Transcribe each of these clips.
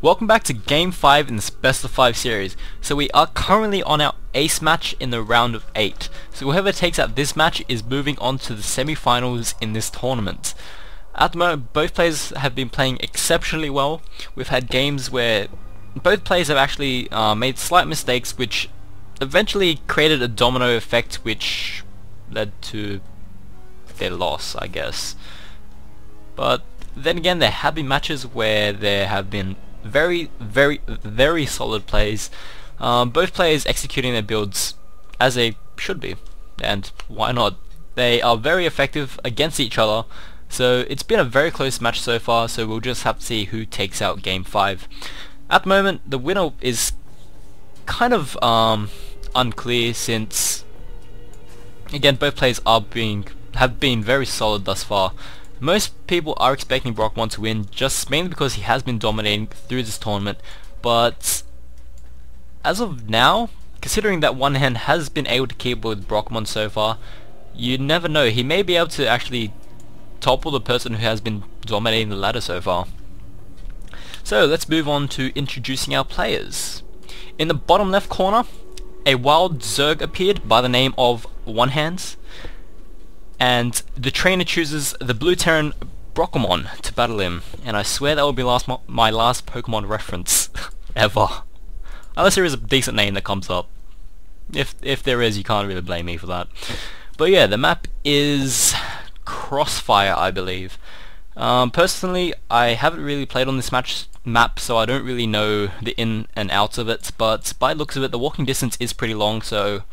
Welcome back to Game 5 in this Best of 5 series. So we are currently on our ace match in the round of 8. So whoever takes out this match is moving on to the semi-finals in this tournament. At the moment, both players have been playing exceptionally well. We've had games where both players have actually made slight mistakes which eventually created a domino effect which led to their loss, I guess. But then again, there have been matches where there have been very solid plays. Both players executing their builds as they should be, and why not? They are very effective against each other, so it's been a very close match so far, so we'll just have to see who takes out Game 5. At the moment, the winner is kind of unclear, since again both players have been very solid thus far. Most people are expecting Brockemon to win, just mainly because he has been dominating through this tournament, but as of now, considering that OneHand has been able to keep with Brockemon so far, you never know, he may be able to actually topple the person who has been dominating the ladder so far. So let's move on to introducing our players. In the bottom left corner, a wild Zerg appeared by the name of OneHand, and the trainer chooses the blue Terran Brockemon to battle him, and I swear that will be my last Pokemon reference ever, unless there is a decent name that comes up. If there is, you can't really blame me for that. But yeah, the map is Crossfire, I believe. Personally, I haven't really played on this map, so I don't really know the in and outs of it, but by the looks of it, the walking distance is pretty long, so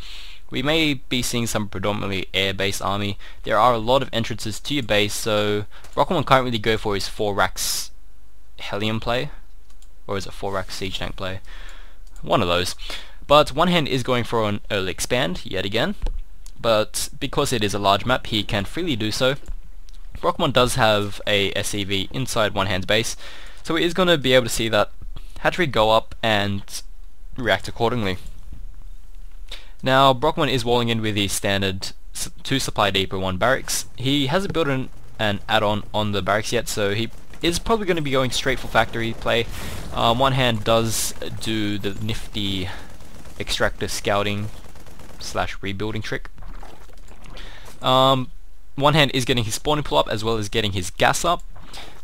we may be seeing some predominantly air-based army. There are a lot of entrances to your base, so Brockemon can't really go for his 4 racks Hellion play, or is it 4 racks Siege Tank play? One of those. But OneHand is going for an early expand yet again, but because it is a large map, he can freely do so. Brockemon does have a SCV inside OneHand's base, so he is going to be able to see that hatchery go up and react accordingly. Now, Brockemon is walling in with the standard 2 supply depot 1 barracks. He hasn't built an add-on on the barracks yet, so he is probably going to be going straight for factory play. OneHand does do the nifty extractor scouting / rebuilding trick. OneHand is getting his spawning pool up as well as getting his gas up,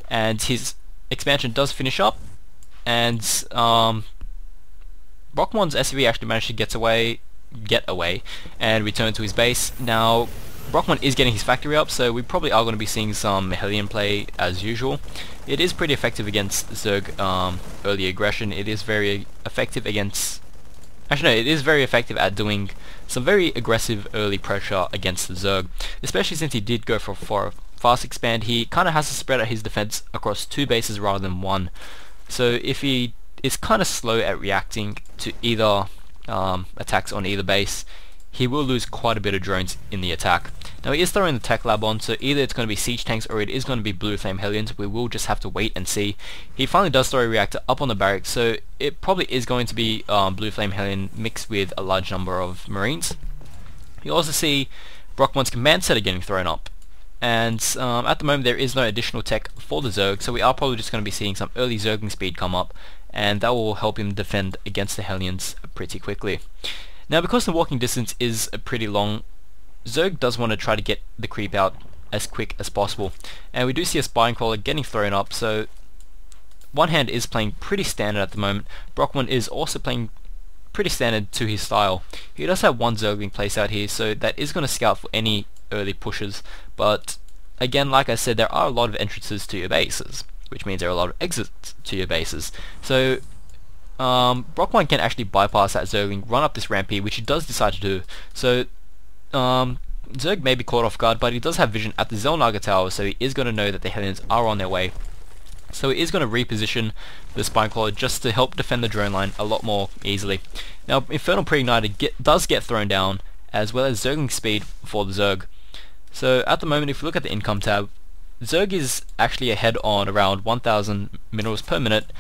and his expansion does finish up, and Brockemon's SCV actually managed to get away and return to his base. Now Brockemon is getting his factory up, so we probably are going to be seeing some Hellion play as usual. It is pretty effective against Zerg early aggression. It is very effective against... Actually no, it is very effective at doing some very aggressive early pressure against the Zerg, especially since he did go for a fast expand. He kind of has to spread out his defense across 2 bases rather than 1. So if he is kind of slow at reacting to either attacks on either base, he will lose quite a bit of drones in the attack. Now he is throwing the tech lab on, so either it's going to be siege tanks or it is going to be blue flame Hellions. We will just have to wait and see. He finally does throw a reactor up on the barracks, so it probably is going to be blue flame Hellion mixed with a large number of marines. You also see Brockemon's command center getting thrown up, and at the moment there is no additional tech for the Zerg, so we are probably just going to be seeing some early Zergling speed come up, and that will help him defend against the Hellions pretty quickly. Now, because the walking distance is pretty long, Zerg does want to try to get the creep out as quick as possible, and we do see a spine crawler getting thrown up, so OneHand is playing pretty standard at the moment. Brockemon is also playing pretty standard to his style. He does have 1 Zergling placed out here, so that is going to scout for any early pushes, but again, like I said, there are a lot of entrances to your bases, which means there are a lot of exits to your bases. So Brockemon can actually bypass that Zergling, run up this ramp here, which he does decide to do. So Zerg may be caught off guard, but he does have vision at the Zelnaga tower, so he is going to know that the Hellions are on their way. So he is going to reposition the Spineclaw just to help defend the drone line a lot more easily. Now Infernal Pre-Ignited does get thrown down, as well as Zergling speed for the Zerg. So at the moment, if we look at the income tab, Zerg is actually ahead on around 1000 minerals per minute.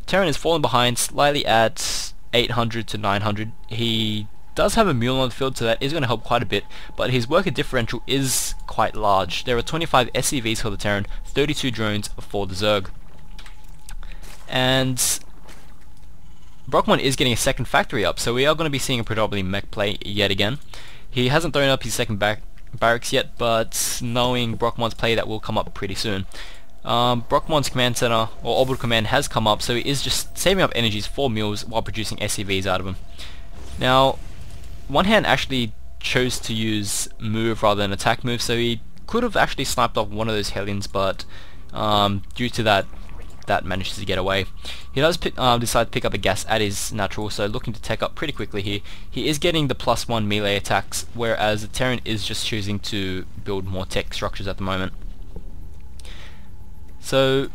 Terran is falling behind slightly at 800 to 900. He does have a mule on the field, so that is going to help quite a bit, but his worker differential is quite large. There are 25 SCVs for the Terran, 32 drones for the Zerg. And Brockemon is getting a second factory up, so we are going to be seeing a predominantly mech play yet again. He hasn't thrown up his second barracks yet, but knowing Brockemon's play, that will come up pretty soon. Brockemon's command center, or orbital command, has come up, so he is just saving up energies for mules while producing SCVs out of them. Now, OneHand actually chose to use move rather than attack move, so he could have actually sniped off one of those Hellions, but due to that manages to get away. He does decide to pick up a gas at his natural, so looking to take up pretty quickly here. He is getting the +1 melee attacks, whereas the Terran is just choosing to build more tech structures at the moment. So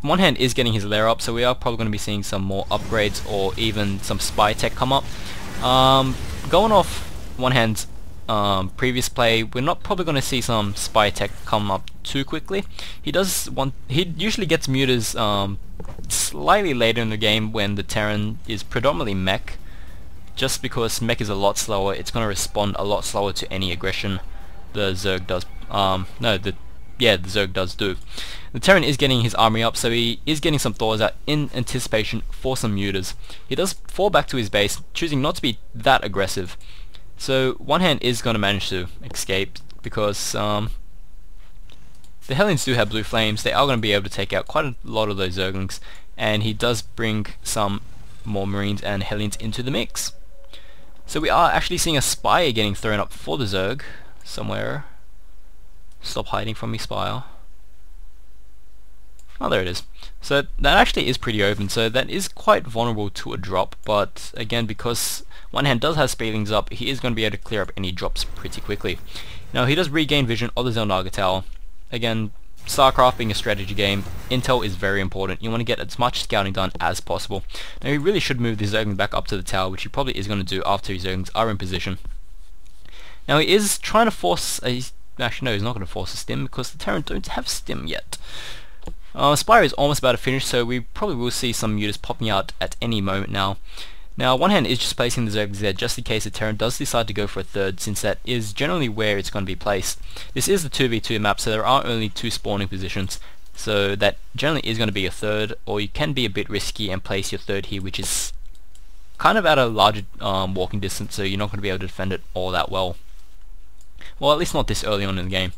OneHand is getting his lair up, so we are probably going to be seeing some more upgrades or even some spy tech come up. Going off OneHand's previous play, we're not probably going to see some spy tech come up too quickly. He usually gets mutas slightly later in the game when the Terran is predominantly mech, just because mech is a lot slower. It's going to respond a lot slower to any aggression the Zerg does. The Zerg does do. The Terran is getting his army up, so he is getting some Thors out in anticipation for some mutas. He does fall back to his base, choosing not to be that aggressive. So OneHand is going to manage to escape, because the Hellions do have blue flames. They are going to be able to take out quite a lot of those Zerglings, and he does bring some more Marines and Hellions into the mix. So we are actually seeing a Spire getting thrown up for the Zerg somewhere. Stop hiding from me, Spire. Oh, there it is. So that actually is pretty open, so that is quite vulnerable to a drop, but again, because OneHand does have speedlings up, he is going to be able to clear up any drops pretty quickly. Now, he does regain vision of the Xel'Naga Tower. Again, StarCraft being a strategy game, intel is very important. You want to get as much scouting done as possible. Now, he really should move the Zerglings back up to the tower, which he probably is going to do after his Zerglings are in position. Now, he is trying to force a... Actually, no, he's not going to force a stim, because the Terran don't have stim yet. Spire is almost about to finish, so we probably will see some mutas popping out at any moment now. Now, OneHand is just placing the Zerglings there just in case the Terran does decide to go for a third, since that is generally where it's going to be placed. This is the 2v2 map, so there are only 2 spawning positions, so that generally is going to be a third, or you can be a bit risky and place your third here, which is kind of at a larger walking distance, so you're not going to be able to defend it all that well. Well, at least not this early on in the game.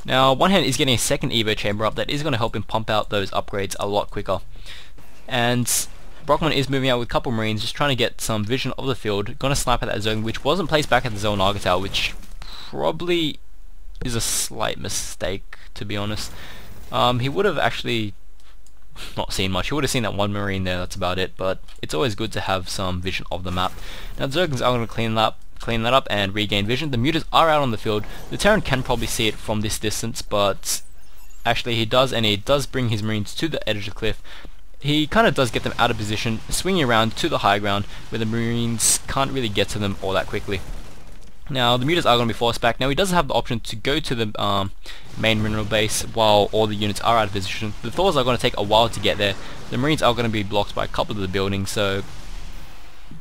Now, OneHand is getting a second Evo chamber up that is going to help him pump out those upgrades a lot quicker. And Brockemon is moving out with a couple Marines, just trying to get some vision of the field. Going to snipe at that zone, which wasn't placed back at the Xel'Naga Tower, which probably is a slight mistake, to be honest. He would have actually not seen much. He would have seen that one Marine there, that's about it, but it's always good to have some vision of the map. Now, the Zerglings are going to clean that up and regain vision. The mutas are out on the field. The Terran can probably see it from this distance, but actually he does, and he does bring his Marines to the edge of the cliff. He kind of does get them out of position, swinging around to the high ground, where the Marines can't really get to them all that quickly. Now, the mutas are going to be forced back. Now, he does have the option to go to the main mineral base while all the units are out of position. The Thors are going to take a while to get there. The Marines are going to be blocked by a couple of the buildings, so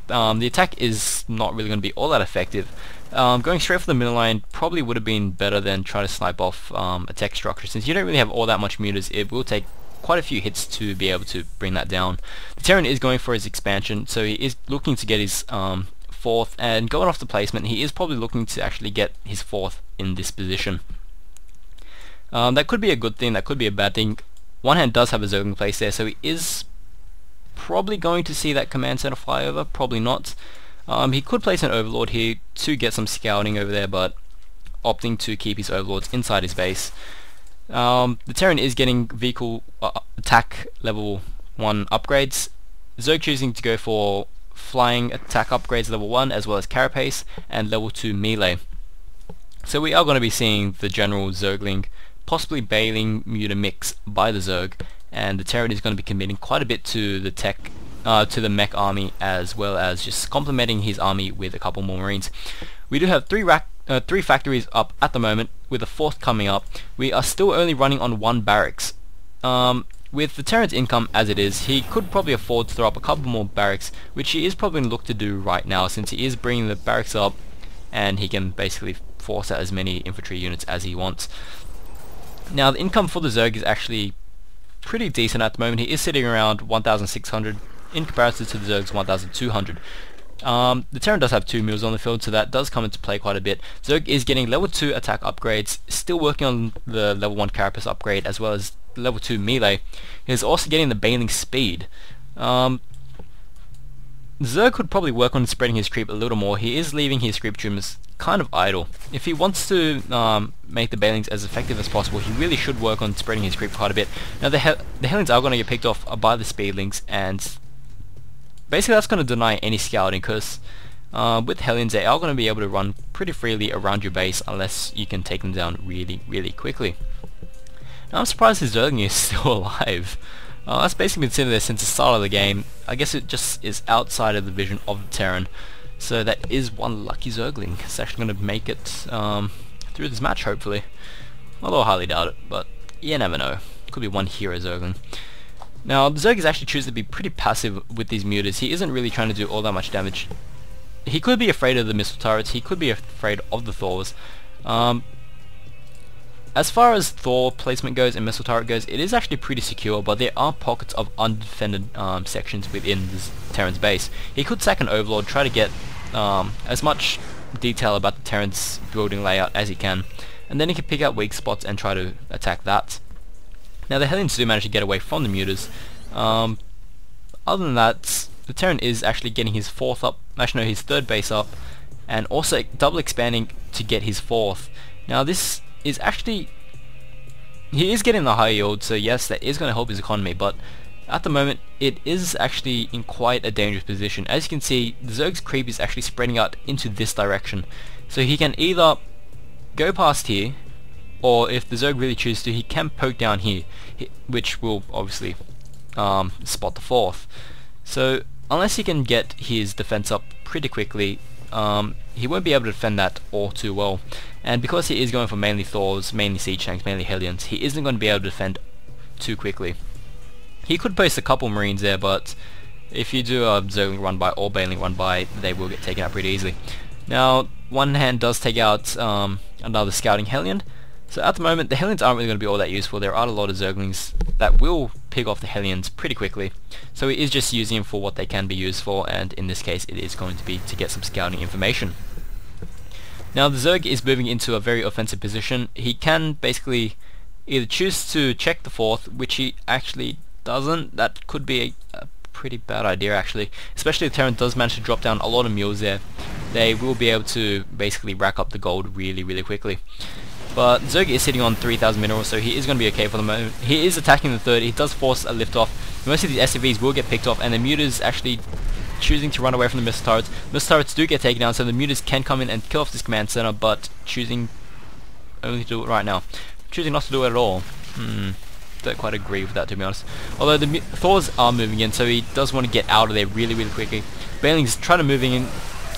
the attack is not really going to be all that effective. Going straight for the middle line probably would have been better than trying to snipe off a tech structure. Since you don't really have all that much mutas, it will take quite a few hits to be able to bring that down. The Terran is going for his expansion, so he is looking to get his 4th, and going off the placement, he is probably looking to actually get his 4th in this position. That could be a good thing, that could be a bad thing. OneHand does have a Zergling place there, so he is probably going to see that command center fly over, probably not. He could place an Overlord here to get some scouting over there, but opting to keep his Overlords inside his base. The Terran is getting vehicle attack level 1 upgrades. Zerg choosing to go for flying attack upgrades level 1, as well as carapace and level 2 melee. So we are going to be seeing the general Zergling, possibly bailing muta mix by the Zerg, and the Terran is going to be committing quite a bit to the tech, to the mech army, as well as just complementing his army with a couple more Marines. We do have 3 factories up at the moment, with a 4th coming up. We are still only running on 1 barracks. With the Terran's income as it is, he could probably afford to throw up a couple more barracks, which he is probably going to look to do right now, since he is bringing the barracks up, and he can basically force out as many infantry units as he wants. Now, the income for the Zerg is actually pretty decent at the moment. He is sitting around 1,600 in comparison to the Zerg's 1,200. The Terran does have 2 mules on the field, so that does come into play quite a bit. Zerg is getting level 2 attack upgrades, still working on the level 1 carapace upgrade as well as level 2 melee. He's also getting the Baneling speed. Zerg could probably work on spreading his creep a little more. He is leaving his creep trimmers kind of idle. If he wants to make the Banelings as effective as possible, he really should work on spreading his creep quite a bit. Now the Hellions are going to get picked off by the Speedlings, and basically that's going to deny any scouting, because with Hellions they are going to be able to run pretty freely around your base unless you can take them down really quickly. Now I'm surprised his Zergling is still alive. That's basically been sitting there since the start of the game. I guess it just is outside of the vision of the Terran. So that is one lucky Zergling. It's actually going to make it through this match, hopefully. Although I highly doubt it, but you never know. Could be one hero Zergling. Now, the Zerg is actually choosing to be pretty passive with these mutas. He isn't really trying to do all that much damage. He could be afraid of the missile turrets. He could be afraid of the Thors. As far as Thor placement goes and missile turret goes, it is actually pretty secure, but there are pockets of undefended sections within this Terran's base. He could sack an Overlord, try to get as much detail about the Terran's building layout as he can, and then he can pick out weak spots and try to attack that. Now the Hellions do manage to get away from the mutas. Other than that, the Terran is actually getting his his third base up, and also double expanding to get his fourth. Now this is actually, he is getting the high yield, so yes, that is going to help his economy, but at the moment it is actually in quite a dangerous position. As you can see, the Zerg's creep is actually spreading out into this direction, so he can either go past here, or if the Zerg really chooses to, he can poke down here, which will obviously spot the fourth. So unless he can get his defense up pretty quickly, he won't be able to defend that all too well. And because he is going for mainly Thors, mainly Siege Tanks, mainly Hellions, he isn't going to be able to defend too quickly. He could post a couple Marines there, but if you do a Zergling run by or Baneling run by, they will get taken out pretty easily. Now, OneHand does take out another Scouting Hellion. So at the moment, the Hellions aren't really going to be all that useful. There are a lot of Zerglings that will pick off the Hellions pretty quickly. So he is just using them for what they can be used for, and in this case it is going to be to get some scouting information. Now the Zerg is moving into a very offensive position. He can basically either choose to check the fourth, which he actually doesn't. That could be a pretty bad idea actually. Especially if Terran does manage to drop down a lot of mules there. They will be able to basically rack up the gold really quickly. But Zerg is sitting on 3,000 minerals, so he is going to be okay for the moment. He is attacking the third. He does force a lift off. Most of these SCVs will get picked off, and the mutas actually choosing to run away from the missile turrets. Missile turrets do get taken down, so the mutas can come in and kill off this command center, but choosing only to do it right now. Choosing not to do it at all. Don't quite agree with that, to be honest. Although the Thors are moving in, so he does want to get out of there really quickly. Baneling's trying to move in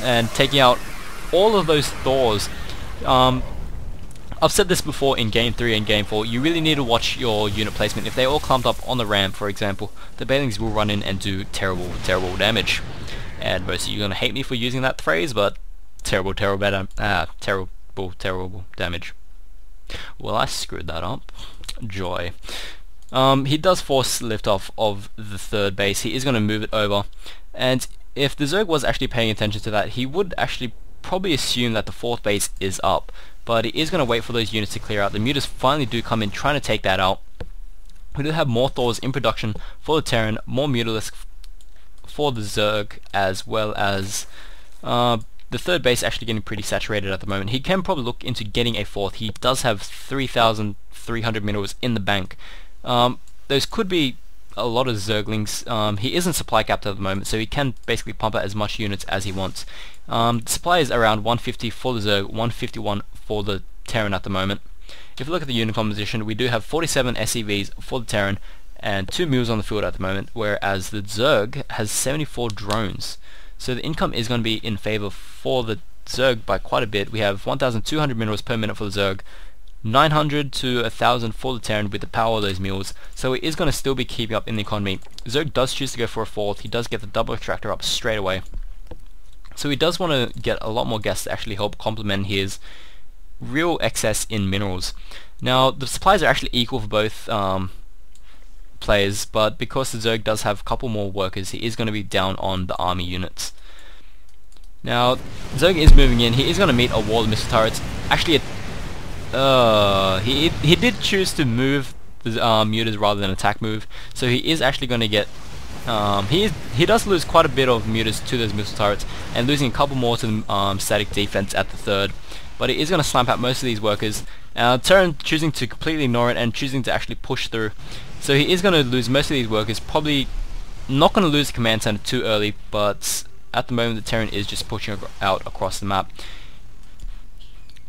and taking out all of those Thors. I've said this before in Game 3 and Game 4, you really need to watch your unit placement. If they all clumped up on the ramp, for example, the Banelings will run in and do terrible damage. And most of you are going to hate me for using that phrase, but terrible damage. Well, I screwed that up. Joy. He does force liftoff of the third base. He is going to move it over. And if the Zerg was actually paying attention to that, he would actually probably assume that the fourth base is up. But he is going to wait for those units to clear out. The mutas finally do come in trying to take that out. We do have more Thors in production for the Terran, more Mutalisks for the Zerg, as well as the third base actually getting pretty saturated at the moment. He can probably look into getting a fourth. He does have 3,300 minerals in the bank. Those could be a lot of Zerglings. He isn't supply capped at the moment, so he can basically pump out as much units as he wants. The supply is around 150 for the Zerg, 151 for the Terran at the moment. If you look at the unit composition, we do have 47 SCVs for the Terran and 2 mules on the field at the moment, whereas the Zerg has 74 drones. So the income is going to be in favor for the Zerg by quite a bit. We have 1,200 minerals per minute for the Zerg, 900 to 1,000 for the Terran with the power of those mules, so it is going to still be keeping up in the economy. Zerg does choose to go for a fourth. He does get the double extractor up straight away. So he does want to get a lot more gas to actually help complement his real excess in minerals. Now the supplies are actually equal for both players, but because the Zerg does have a couple more workers, he is going to be down on the army units. Now, Zerg is moving in. He is going to meet a wall of missile turrets. Actually, he did choose to move the mutas rather than attack move, so he is actually going to get he does lose quite a bit of mutas to those missile turrets, and losing a couple more to the static defense at the third, but he is going to slamp out most of these workers. Terran choosing to completely ignore it and choosing to actually push through, so he is going to lose most of these workers. Probably not going to lose the command center too early, but at the moment the Terran is just pushing out across the map.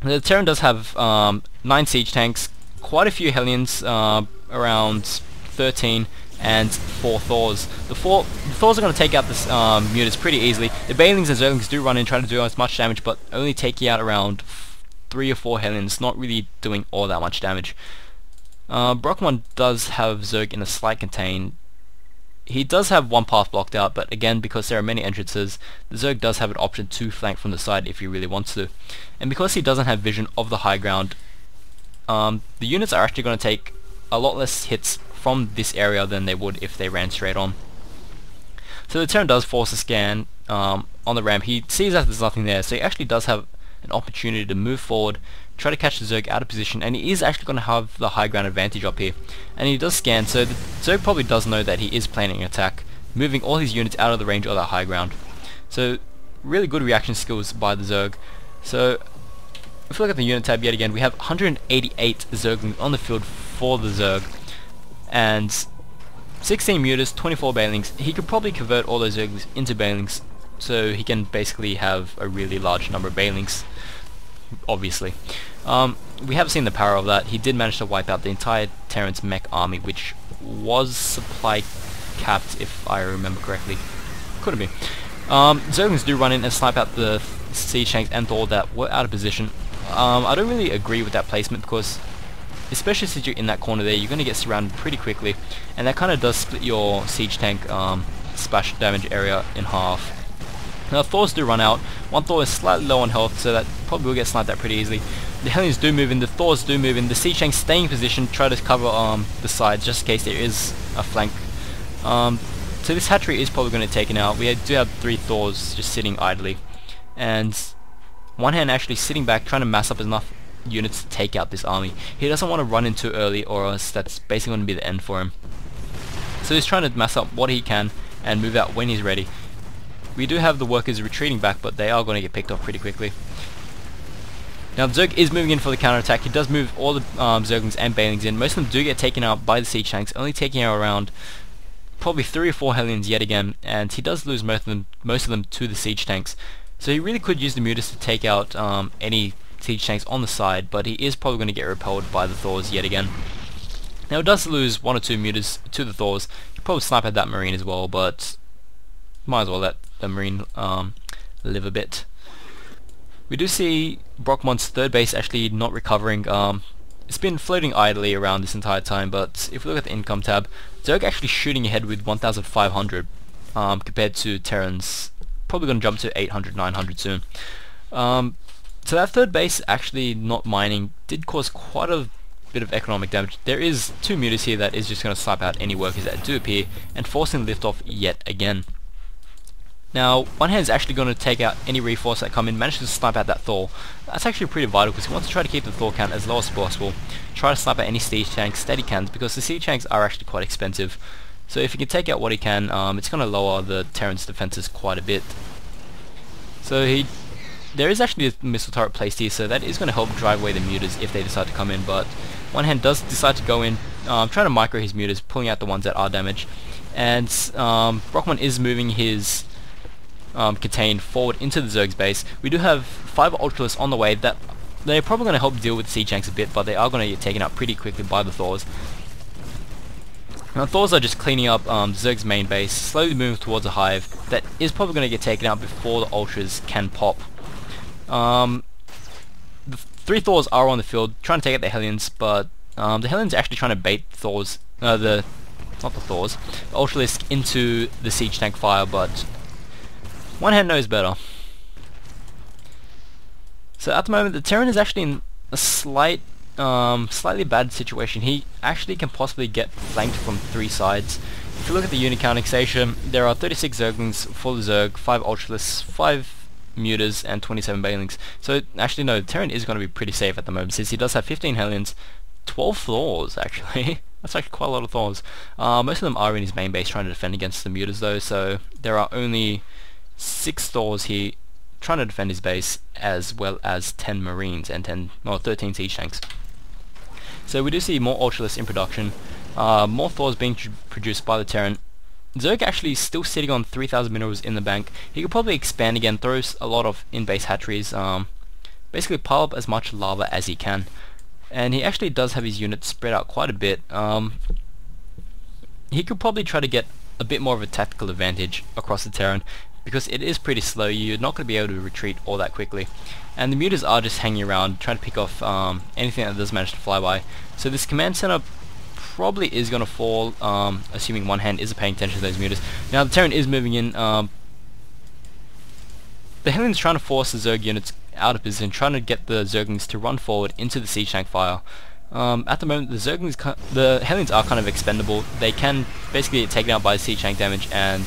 The Terran does have 9 siege tanks, quite a few Hellions, around 13, and 4 Thors. The Thors are going to take out the mutas pretty easily. The Banelings and Zerglings do run in, trying to do as much damage, but only taking out around 3 or 4 Hellions, not really doing all that much damage. Brockemon does have Zerg in a slight contain. He does have one path blocked out, but again, because there are many entrances, the Zerg does have an option to flank from the side if he really wants to. And because he doesn't have vision of the high ground, the units are actually going to take a lot less hits from this area than they would if they ran straight on. So the Terran does force a scan on the ramp. He sees that there's nothing there, so he actually does have an opportunity to move forward, try to catch the Zerg out of position, and he is actually going to have the high ground advantage up here. And he does scan, so the Zerg probably does know that he is planning an attack, moving all his units out of the range of that high ground. So really good reaction skills by the Zerg. So if we look at the unit tab yet again, we have 188 Zerglings on the field for the Zerg, and 16 mutas, 24 Banelings. He could probably convert all those Zerglings into Banelings, so he can basically have a really large number of Banelings, obviously. We have seen the power of that. He did manage to wipe out the entire Terran's mech army, which was supply capped, if I remember correctly. Could have been. Zerglings do run in and snipe out the siege tanks and Thor that were out of position. I don't really agree with that placement, because especially since you're in that corner there, you're going to get surrounded pretty quickly, and that kind of does split your siege tank splash damage area in half. Now Thors do run out. One Thor is slightly low on health, so that probably will get sniped out pretty easily. The Hellions do move in, the Thors do move in, the siege tanks stay in position, try to cover the sides just in case there is a flank. So this hatchery is probably going to be taken out. We do have 3 Thors just sitting idly, and OneHand actually sitting back trying to mass up enough units to take out this army. He doesn't want to run in too early, or else that's basically going to be the end for him. So he's trying to mass up what he can and move out when he's ready. We do have the workers retreating back, but they are going to get picked off pretty quickly. Now the Zerg is moving in for the counterattack. He does move all the Zerglings and Banelings in. Most of them do get taken out by the siege tanks, only taking out around probably 3 or 4 Hellions yet again, and he does lose most of them to the siege tanks. So he really could use the mutas to take out any siege tanks on the side, but he is probably going to get repelled by the Thors yet again. Now it does lose 1 or 2 mutas to the Thors. He probably snipe at that Marine as well, but might as well let the Marine live a bit. We do see Brockmon's third base actually not recovering. It's been floating idly around this entire time, but if we look at the income tab, Zerg actually shooting ahead with 1,500 compared to Terran's probably going to jump to 800, 900 soon. So that third base actually not mining did cause quite a bit of economic damage. There is 2 mutas here that is just going to snipe out any workers that do appear and forcing liftoff yet again. Now, OneHand is actually going to take out any reinforce that come in, manage to snipe out that Thor. That's actually pretty vital, because he wants to try to keep the Thor count as low as possible. Try to snipe out any siege tanks that he can, because the siege tanks are actually quite expensive. So if he can take out what he can, it's going to lower the Terran's defenses quite a bit. So there is actually a missile turret placed here, so that is going to help drive away the mutas if they decide to come in, but OneHand does decide to go in, trying to micro his mutas, pulling out the ones that are damaged. And Brockemon is moving his contained forward into the Zerg's base. We do have 5 Ultralists on the way that they're probably going to help deal with the siege tanks a bit, but they are going to get taken out pretty quickly by the Thors. Now Thors are just cleaning up Zerg's main base, slowly moving towards a hive that is probably going to get taken out before the Ultras can pop. The 3 Thors are on the field trying to take out the Hellions, but the Hellions are actually trying to bait Thors, the Ultralisk into the siege tank fire, but OneHand knows better. So at the moment the Terran is actually in a slight slightly bad situation. He actually can possibly get flanked from 3 sides. If you look at the unit counting station, there are 36 Zerglings for the Zerg, 5 Ultralists, 5 Mutas, and 27 Banelings. So actually no, Terran is going to be pretty safe at the moment since he does have 15 Hellions, 12 Thors actually. That's actually quite a lot of Thors. Most of them are in his main base trying to defend against the Mutas though, so there are only 6 Thors here trying to defend his base, as well as 10 Marines and 13 Siege Tanks. So we do see more Ultralists in production, more Thors being produced by the Terran. Zerg actually still sitting on 3,000 minerals in the bank. He could probably expand again, throws a lot of in-base hatcheries, basically pile up as much lava as he can. And he actually does have his units spread out quite a bit. He could probably try to get a bit more of a tactical advantage across the Terran, because it is pretty slow. You're not going to be able to retreat all that quickly. And the Mutas are just hanging around, trying to pick off anything that does manage to fly by. So this command center probably is going to fall, assuming OneHand is paying attention to those Mutas. Now the Terran is moving in. The Hellions trying to force the Zerg units out of position, trying to get the Zerglings to run forward into the siege tank fire. At the moment, the Hellions are kind of expendable. They can basically get taken out by siege tank damage, and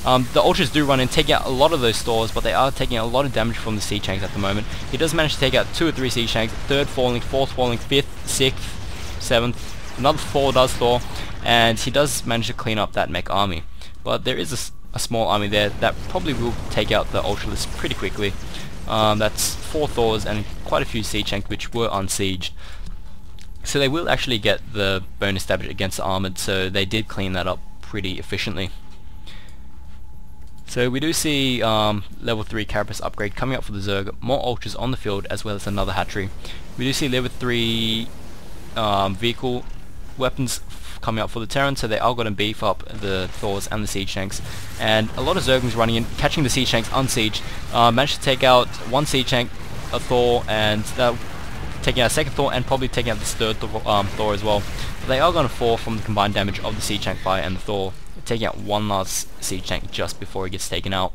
the Ultras do run in, take out a lot of those stores, but they are taking a lot of damage from the siege tanks at the moment. He does manage to take out 2 or 3 siege tanks, 3rd falling, 4th falling, 5th, 6th, 7th, another 4 does fall, and he does manage to clean up that mech army. But there is a small army there that probably will take out the Ultralists pretty quickly. That's 4 Thors and quite a few siege tanks which were unsieged. So they will actually get the bonus damage against the armored, so they did clean that up pretty efficiently. So we do see level 3 Carapace upgrade coming up for the Zerg, more Ultras on the field as well as another hatchery. We do see level 3 vehicle weapons coming up for the Terran, so they are going to beef up the Thors and the siege tanks. And a lot of Zerglings running in, catching the siege tanks unsieged. Managed to take out 1 siege tank, a Thor, and taking out a 2nd Thor, and probably taking out this 3rd Thor as well. But they are going to fall from the combined damage of the siege tank fire and the Thor, taking out 1 last siege tank just before he gets taken out.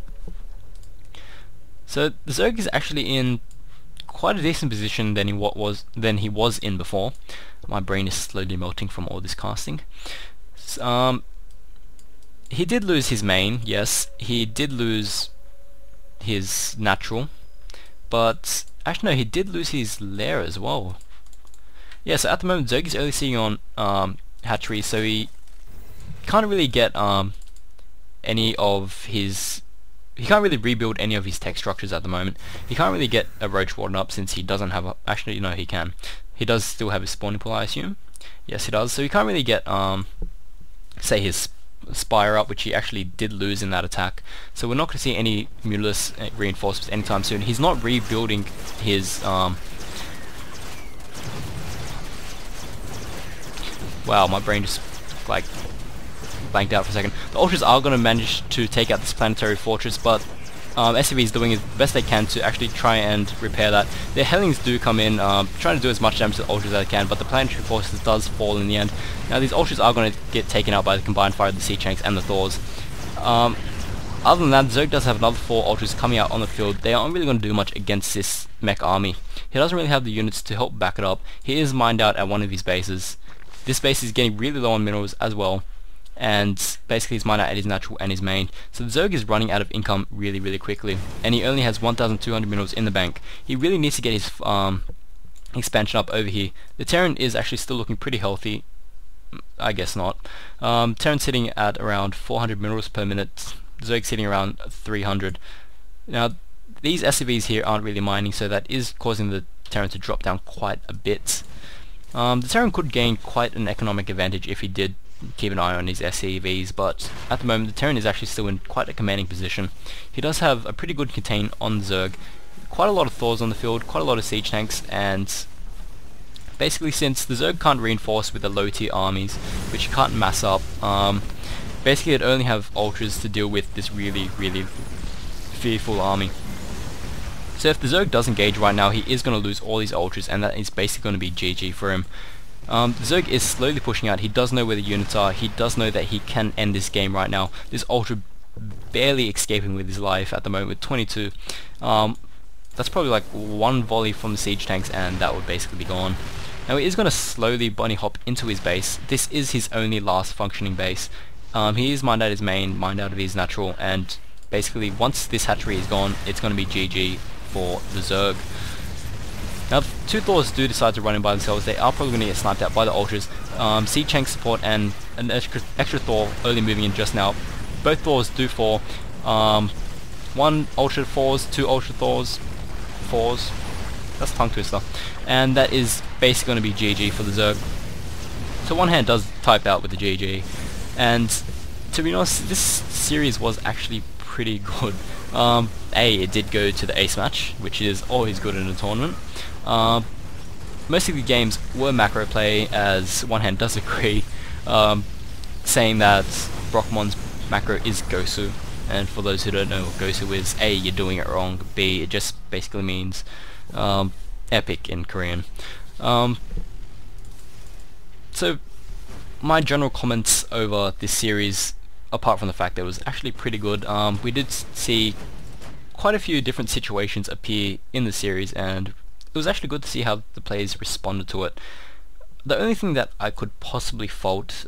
So the Zerg is actually in quite a decent position than he was in before. My brain is slowly melting from all this casting. He did lose his main, yes. He did lose his natural, but actually no, he did lose his lair as well. Yeah, so at the moment Zerg is only sitting on hatchery, so he can't really get any of his... He can't really rebuild any of his tech structures at the moment. He can't really get a roach warden up since he doesn't have a... Actually, no, he can. He does still have his spawning pool, I assume. Yes, he does. So he can't really get, say, his spire up, which he actually did lose in that attack. So we're not going to see any Mutalist reinforcements anytime soon. He's not rebuilding his... Wow, my brain just, like, blanked out for a second. The Ultras are going to manage to take out this planetary fortress, but SCV is doing the best they can to actually try and repair that. The Hellions do come in, trying to do as much damage to the Ultras as they can, but the planetary fortress does fall in the end. Now these Ultras are going to get taken out by the combined fire of the siege tanks and the Thors. Other than that, Zerg does have another 4 Ultras coming out on the field. They aren't really going to do much against this mech army. He doesn't really have the units to help back it up. He is mined out at one of his bases. This base is getting really low on minerals as well, and basically he's mined out at his natural and his main. So the Zerg is running out of income really quickly, and he only has 1,200 minerals in the bank. He really needs to get his expansion up over here. The Terran is actually still looking pretty healthy. I guess not. Terran's sitting at around 400 minerals per minute. Zerg's sitting around 300. Now these SCVs here aren't really mining, so that is causing the Terran to drop down quite a bit. The Terran could gain quite an economic advantage if he did keep an eye on his SCVs, but at the moment the Terran is actually still in quite a commanding position. He does have a pretty good contain on the Zerg, quite a lot of Thors on the field, quite a lot of siege tanks, and basically since the Zerg can't reinforce with the low tier armies, which you can't mass up, basically it'd only have Ultras to deal with this really fearful army. So if the Zerg does engage right now, he is going to lose all these Ultras, and that is basically going to be GG for him. The Zerg is slowly pushing out. He does know where the units are. He does know that he can end this game right now. This Ultra barely escaping with his life at the moment with 22. That's probably like 1 volley from the siege tanks and that would basically be gone. Now he is going to slowly bunny hop into his base. This is his only last functioning base. He is mined out his main, mined out of his natural, and basically once this hatchery is gone, it's going to be GG for the Zerg. Now if two Thors do decide to run in by themselves, they are probably going to get sniped out by the Ultras. See Cheng's support and an extra Thor early moving in just now. Both Thors do fall. One Ultra falls, two Ultra Thors falls. That's a tongue twister. And that is basically going to be GG for the Zerg. So OneHand does type out with the GG. And to be honest, this series was actually pretty good. It did go to the ace match, which is always good in a tournament. Most of the games were macro play, as OneHand does agree, saying that Brockemon's macro is Gosu. And for those who don't know what Gosu is, A, you're doing it wrong, B, it just basically means epic in Korean. So my general comments over this series, apart from the fact that it was actually pretty good, we did see quite a few different situations appear in the series, and it was actually good to see how the players responded to it. The only thing that I could possibly fault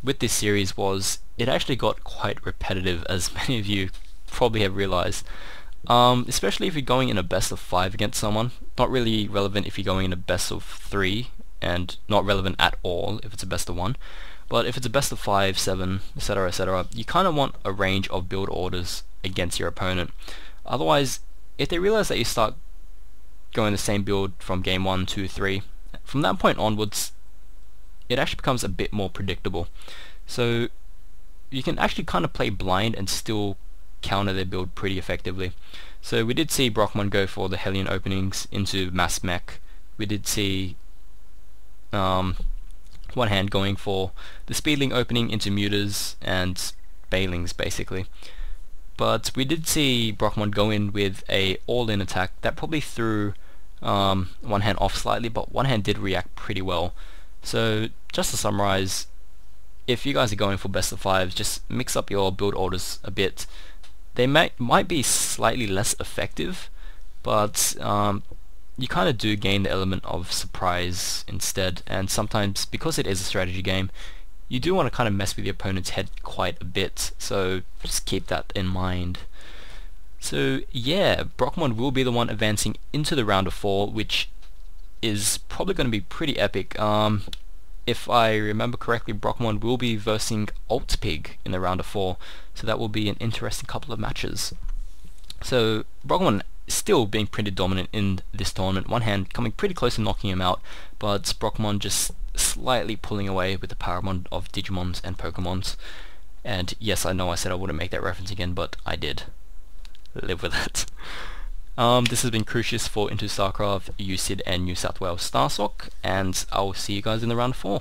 with this series was it actually got quite repetitive, as many of you probably have realized. Especially if you're going in a best of 5 against someone. Not really relevant if you're going in a best of 3, and not relevant at all if it's a best of 1. But if it's a best of 5, 7, etc, etc, you kind of want a range of build orders against your opponent. Otherwise, if they realize that you start going the same build from game 1, 2, 3, from that point onwards, it actually becomes a bit more predictable. So you can actually kind of play blind and still counter their build pretty effectively. So we did see Brockemon go for the Hellion openings into mass mech. We did see OneHand going for the Speedling opening into Mutas and Bailings basically. But we did see Brockemon go in with a all-in attack that probably threw OneHand off slightly, but OneHand did react pretty well. So just to summarize, if you guys are going for best of 5s, just mix up your build orders a bit. They might be slightly less effective, but you kind of do gain the element of surprise instead, and sometimes, because it is a strategy game, you do want to kind of mess with your opponent's head quite a bit, so just keep that in mind. So yeah, Brockemon will be the one advancing into the round of 4, which is probably going to be pretty epic. If I remember correctly, Brockemon will be versing Altpig in the round of 4, so that will be an interesting couple of matches. So Brockemon still being pretty dominant in this tournament, OneHand coming pretty close to knocking him out, but Brockemon just slightly pulling away with the Paramon of Digimons and Pokemons. And yes, I know I said I wouldn't make that reference again, but I did. Live with it. This has been Crucius for IntoStarCraft, UCID and New South Wales Starsock, and I'll see you guys in the round of 4.